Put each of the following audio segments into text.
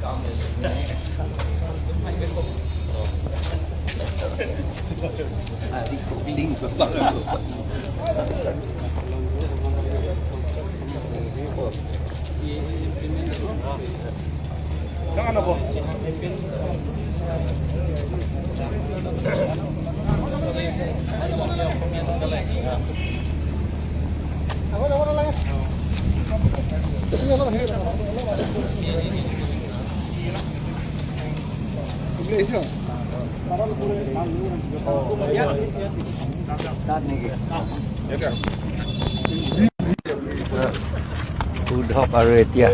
Jangan apa? Udah baru ya.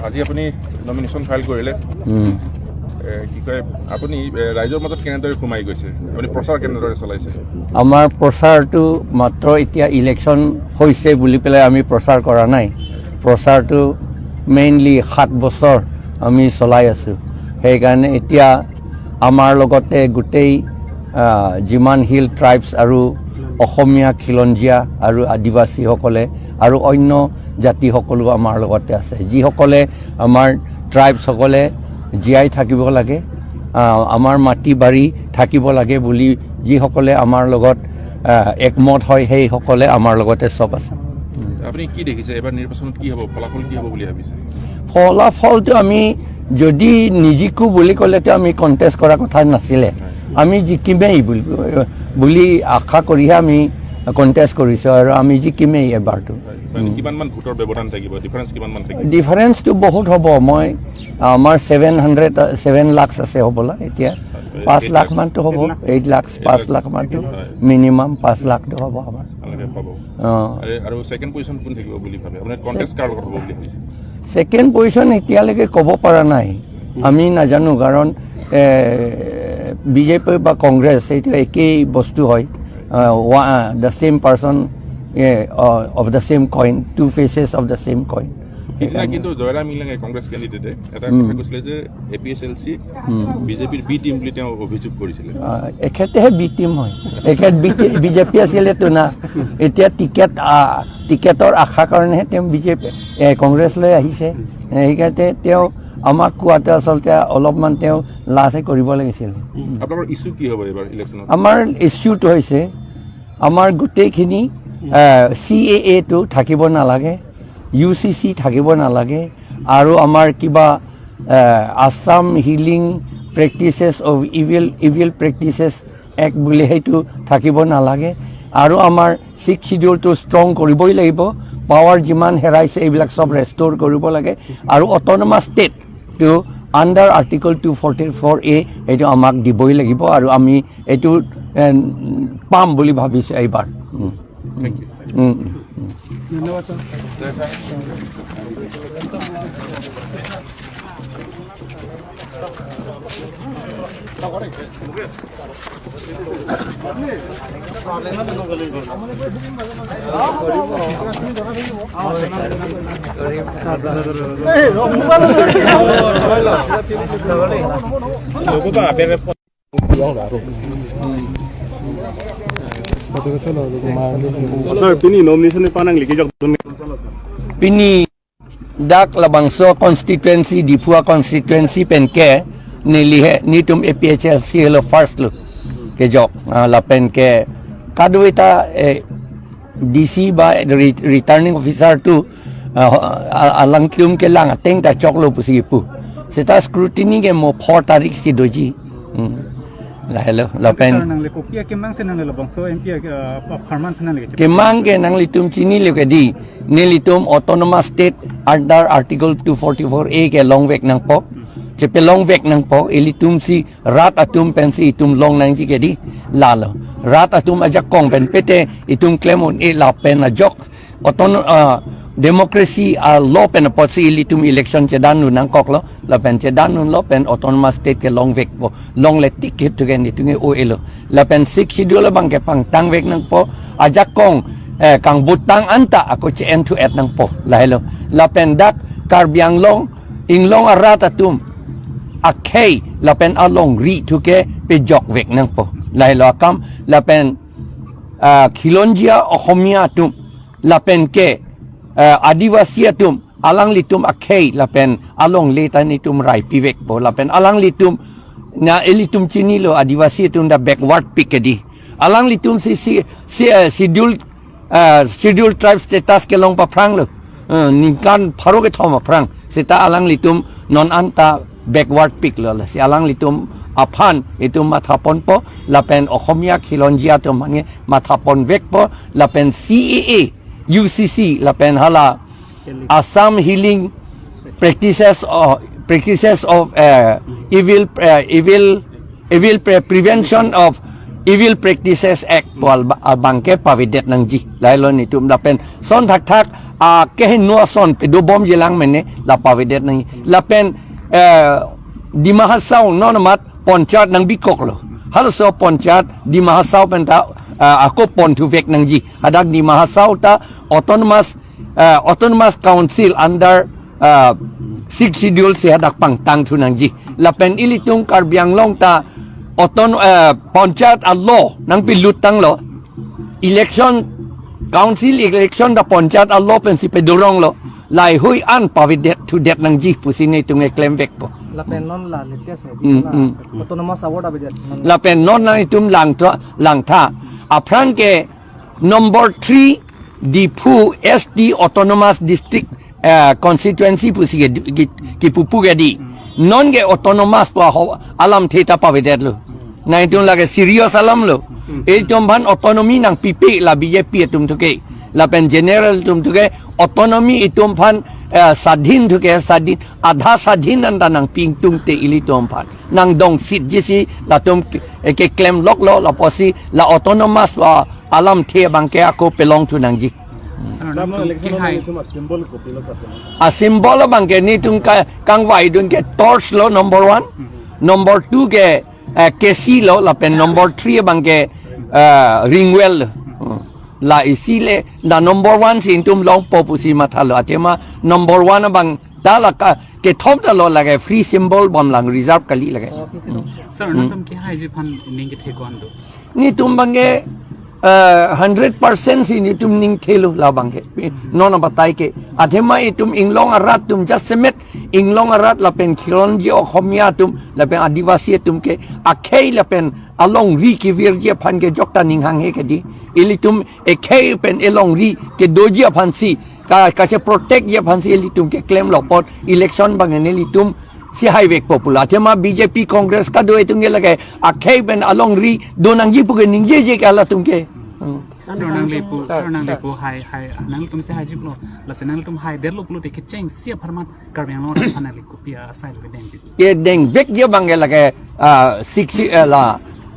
আজি আপুনি nomination file কৰিলে কি কয় আপুনি ৰাইজৰ মাজত কেনেদৰে সোমাই গৈছে আপুনি প্ৰচাৰ কেনেদৰে চলাইছে আমাৰ প্ৰচাৰটো মাত্ৰ এতিয়া ইলেকশ্যন হৈছে বুলি পেলাই আমি প্ৰচাৰ কৰা নাই প্ৰচাৰটো মেইনলি 7 বছৰ আমি চলাই আছোঁ সেইকাৰণে এতিয়া আমাৰ লগতে গোটেই যিমান হিল ট্ৰাইবছ আৰু অসমীয়া খিলঞ্জীয়া আৰু আদিবাসীসকলে আৰু অন্য জাতিসকলো আমাৰ লগতে আছে যিসকলে আমাৰ ট্ৰাইবছসকলে জীয়াই থাকিব লাগে আমাৰ মাটি বাৰী থাকিব লাগে বুলি যিসকলে আমাৰ লগত একমত হয় সেইসকলে আমাৰ লগতে চব আছে আপুনি কি দেখিছে এবাৰ নিৰ্বাচনত কি হ'ব ফলাফল কি হ'ব বুলি ভাবিছে ফলাফলটো আমি যদি নিজিকো বুলি ক'লেতো আমি কণ্টেষ্ট কৰা কথা নাছিলে আমি জিকিমেই বুলি আশা কৰিহে আমি কণ্টেষ্ট কৰিছোঁ আৰু আমি জিকিমেই এবাৰটো কিমানমান ভোটৰ ব্যৱধান থাকিব ডিফাৰেঞ্চ কিমানমান থাকিব ডিফাৰেঞ্চটো বহুত হ'ব মই আমাৰ 7 লাখ আছে হ'বলা এতিয়া 5 লাখ মানটো হ'ব 8 লাখ 5 লাখ মানটো মিনিমাম 5 লাখটো হ'ব আমাৰ আৰু ছেকেণ্ড পজিশ্যন কোন থাকিব বুলি ভাবে আপোনাৰ কণ্টেষ্ট কাৰ লগত হ'ব বুলি ভাবিছে ছেকেণ্ড পজিশ্যন এতিয়ালৈকে ক'ব পৰা নাই আমি নাজানো কাৰণ বিজেপি বা কংগ্ৰেছ এইটো একেই বস্তু হয় the same person of the same coin, 2 faces of the same coin. কিন্তু জয়ৰাম মিলাঙে কংগ্ৰেছ কেণ্ডিডেটে এটা কথা কৈছিলে যে এপিএছএলচি বিজেপিৰ বি টিম বুলি তেওঁ অভিযোগ কৰিছিলে এখেতেহে বি টিম হয় এখেত বিজেপি আছিলেতো না এতিয়া টিকেটৰ আশা কাৰণেহে তেওঁ বিজেপি কংগ্ৰেছলৈ আহিছে সেইকাৰণে তেওঁ আমাক কোৱাটো আচলতে অলপমান তেওঁ লাজে কৰিব লাগিছিল আপোনালোকৰ ইছ্যু কি হ'ব এবাৰ ইলেকশ্যনত আমাৰ ইছ্যুটো হৈছে আমাৰ গোটেইখিনি CAA টো থাকিব নালাগে UCC থাকিব নালাগে আৰু আমাৰ কিবা Assam healing practices of evil practices act বুলি সেইটো থাকিব নালাগে আৰু আমাৰ 6 শিডিউলটো ষ্ট্ৰং কৰিবই লাগিব পাৱাৰ যিমান হেৰাইছে এইবিলাক সব ৰেষ্ট'ৰ কৰিব লাগে আৰু অট'নমাছ ষ্টেট টো আণ্ডাৰ আৰ্টিকল 244A এইটো আমাক দিবই লাগিব আৰু আমি এইটো পাম বুলি ভাবিছোঁ এইবাৰ ধন্যবাদ Pini nomination panang lagi jok Pini dak labangso constituency Dipua constituency penke nilihe nitum APHLC lo first lo ke jok la penke kaduita DC ba returning officer tu alang tium ke lang ateng ta chok lo pusipu seta scrutiny ke mo 4 tarik si doji hello lapen kemang ke nang litum chini le ke di ne litum autonomous state under article 244A ke long vek nang po chepe long vek nang po elitum si rat atum pensi itum long nang ji ke di lalo rat atum aja kong pen pete itum klemon e la pen ajok democracy law pen potsi ilitum election chedanu nang koklo la pen chedanu lo pen autonomous state ke long vek po long le ticket to gen itunge o elo la pen 6 schedule bang ke pang tang vek nang po ajak kong kang butang anta ako che end to end nang po la hello la pen dak karbiang long inglong arata tum akhei la pen along ri to ke pe jok vek nang po la hello akam la pen khilonjia ohomia tum la pen ke Adivasi atum alang litum akhei lapen along letan itum rai pivek po lapen alang litum na elitum chini lo adivasi itum da backward pikedi alang litum si schedule tribe status ke long pa prang lo ningkan pharo ke thoma prang sita alang litum non anta backward pick lo si alang litum aphan itum mathapon po lapen okhomia khilonjia to mange mathapon vek po lapen CAA UCC lapen hala Assam healing practices of evil prevention of evil practices act pol bangke pavidet nangji lailon itum lapen son thak ke no son pe do bom jelang mene la pavidet nang lapen di mahasau nonamat ponchat nang bikok lo hal so ponchat di mahasau penta ako pon tu vek nangji adak di mahasau ta autonomous council under 6 schedule se hadak pang tang tu nangji lapen ilitung karbiang long ta ponchat allo nang pilut tang lo election council election da ponchat allo pen si pedurong lo lai hui an pavidet tu det nangji pusine tunge claim vek po lapen non la letes autonomous award abidet lapen non na itum lang tha Pherangke number 3 Dipu SD autonomous district constituency pusi ki pupu gadi non ge autonomous pa alam theta pavidet lo na itum lage serious alam lo e tum ban autonomy nang pipi la BJP tum thuke lapen general tum thuke autonomy itum phan sadhin thuke sadhin adha sadhin anda nang ping tum te ili tum phan nang dong sit jisi la tum ke claim lok lo la posi la autonomous wa alam the bangke ako belong to nangji a symbol bangke ni tum kang wai dun ke torch lo number 1 number 2 ke kesi lo lapen number 3 bangke ringwell la isile la number 1 sin tum long popusi mathalo atema number 1 bang dala ka ke thop da lo lage free symbol bom lang reserve kali lage sir natum ki hai ji phan ning ke thekon do ni tum bange 100% sin tum ning thelu la bange non batai ke athema itum inglong arat tum just semet inglong arat la pen khilon ji okhomia tum la pen adivasi tum ke akhei la pen along ri ki virje phan ke jokta ning hang he ke di ilitum ekhei pen elong ri ke doji phan si ka se protect ye phan si ilitum ke claim lo pot election bangen ilitum si highway popular thema BJP Congress ka do itum ge lage akhei pen along ri donang ji pu ke ning je ka la tum ke sir nang lepu hai nang tum se hai jiplo la se nang tum hai derlo plo te ke cheng sia pharmat karbiang lo phana le ko pia asai le deng ye deng vek je bange lage 6 la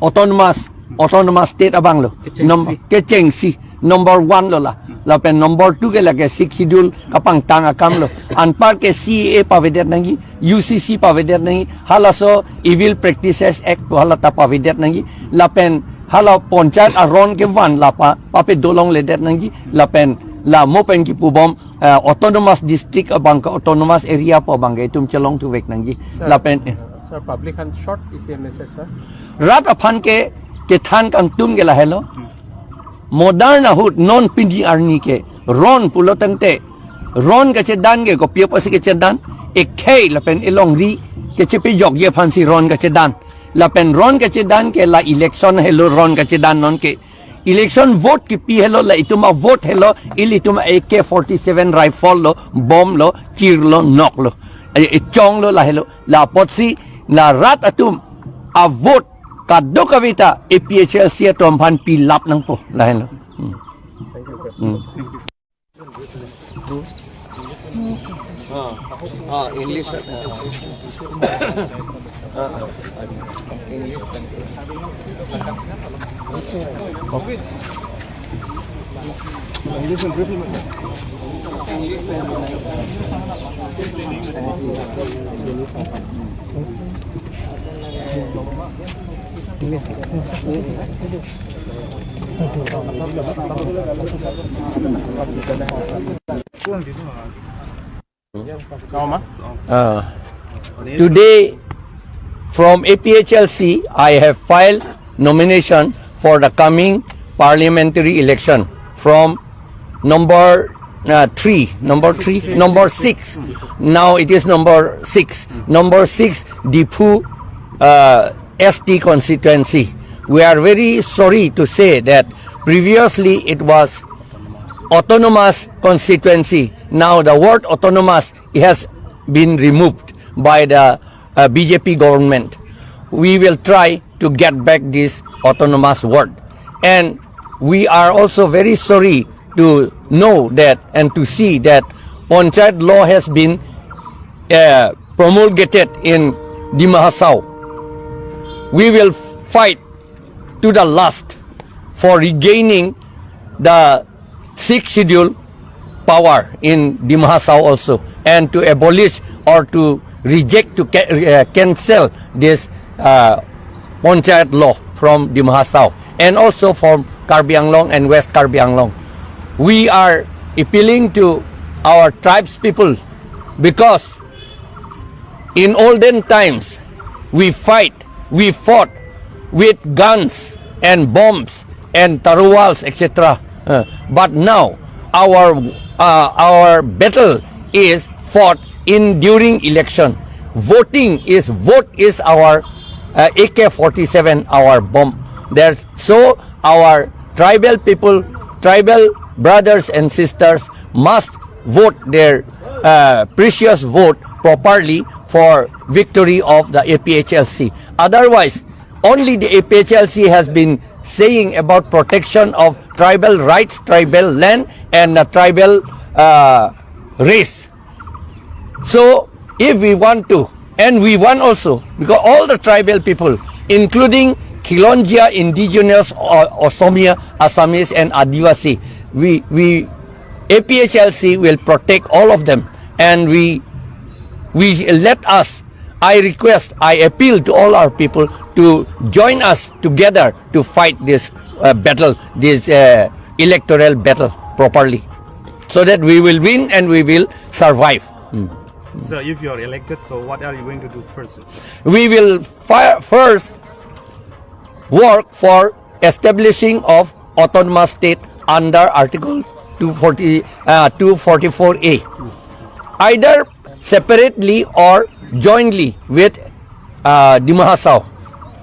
autonomous state abang lo number ke cheng si number 1 lo la pen number 2 ke lage 6 schedule kapang tang akam lo anpar ke CAA pavidet nangi UCC pavidet nangi halaso evil practices act halata pavidet nangi la pen hala ponchat aron ke van la pa pe dolong le det nangi la pen la mopen ki pubom autonomous district abang autonomous area po bangge tum chalong tu vek nangi la pen sir public and short is sir rat aphan ke than kang tum ge la hello modern hut non pindi arni ke ron pulotante ron ka che dan ge ko pia pasi ke che dan ekhei la pen elong ri ke che pe jok ye phan si ron ka che dan la pen ron ka che dan ke la election hello ron ka che dan non ke election vote ki pi hello la ituma vote hello ilituma AK47 rifle lo bomb lo chir lo nok lo e chong lo la hello la potsi la rat atum a vote kaddo kavita APHL sia tomphan pi lap nang po la hello English Today, from APHLC, I have filed nomination for the coming parliamentary election from number 3, number 3, number 6. Now it is number 6. Number 6, Dipu ST constituency. We are very sorry to say that previously it was autonomous constituency. Now the word autonomous has been removed by the BJP government. We will try to get back this autonomous word. And we are also very sorry to know that and to see that Panchayat law has been promulgated in Dima Hasao. We will fight to the last for regaining the 6th schedule power in Dima Hasao also, and to abolish or to reject, to cancel this Panchayat law from Dima Hasao, and also from Karbi Anglong and West Karbi Anglong. We are appealing to our tribes people because in olden times we fought with guns and bombs and taruwals, etc. But now our battle is fought during election. Vote is our AK-47, our bomb. So our tribal people, tribal brothers and sisters must vote their precious vote properly for victory of the APHLC. Otherwise, only the APHLC has been saying about protection of tribal rights, tribal land, and tribal race. So if we want to, and we want also, because all the tribal people, including Khilonjia, indigenous, Osomia, Assamese, and Adivasi, we APHLC will protect all of them, and we let us. I appeal to all our people to join us together to fight this battle, this electoral battle properly, so that we will win and we will survive. So if you are elected, so what are you going to do first? We will first work for establishing of autonomous state under Article 244A, either separately or jointly with Dima Hasao.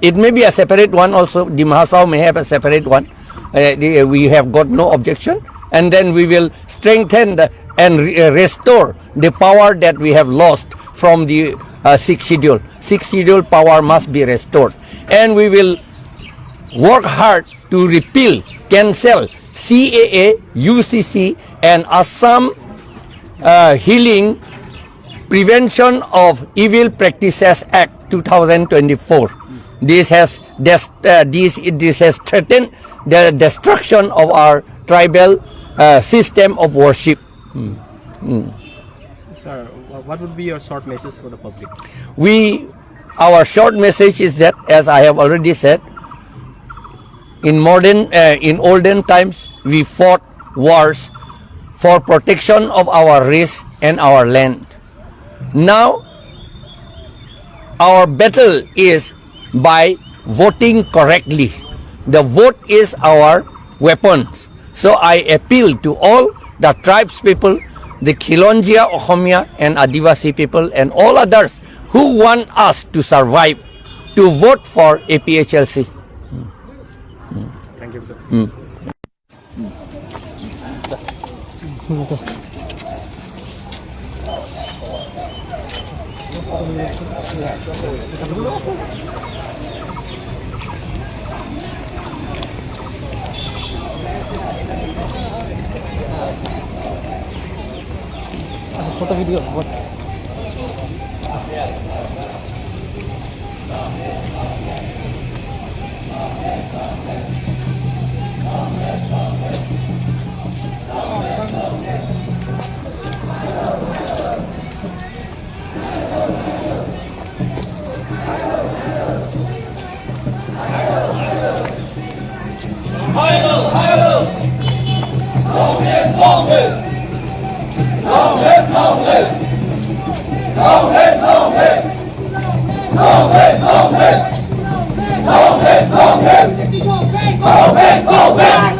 It may be a separate one also. Dima Hasao may have a separate one. We have got no objection. And then we will strengthen and restore the power that we have lost from the 6th schedule. 6th schedule power must be restored. And we will work hard to repeal, cancel CAA, UCC, and Assam Healing Prevention of Evil Practices Act 2024. This has threatened the destruction of our tribal system of worship. Sir, what would be your short message for the public? Our short message is that, as I have already said, in olden times we fought wars for protection of our race and our land. Now our battle is by voting correctly. The vote is our weapon. So I appeal to all the tribes people, the Khilonjia, Osomia, and Adivasi people, and all others who want us to survive, to vote for APHLC. Thank you, sir. Photo video. What? Go back!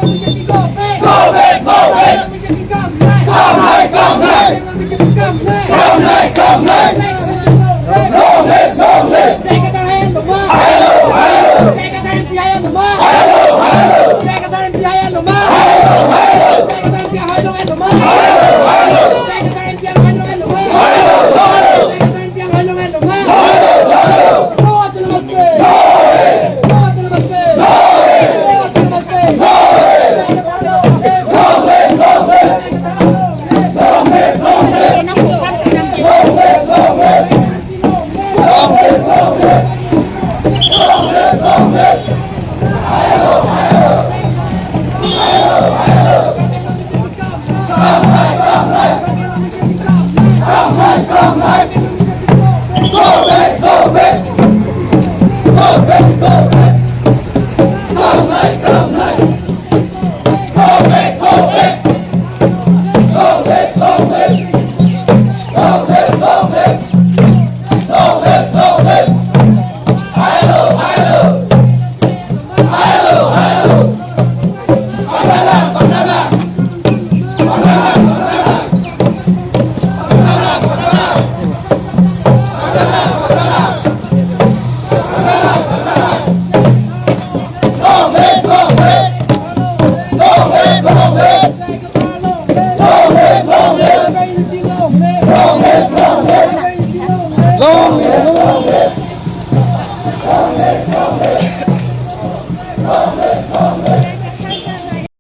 Come,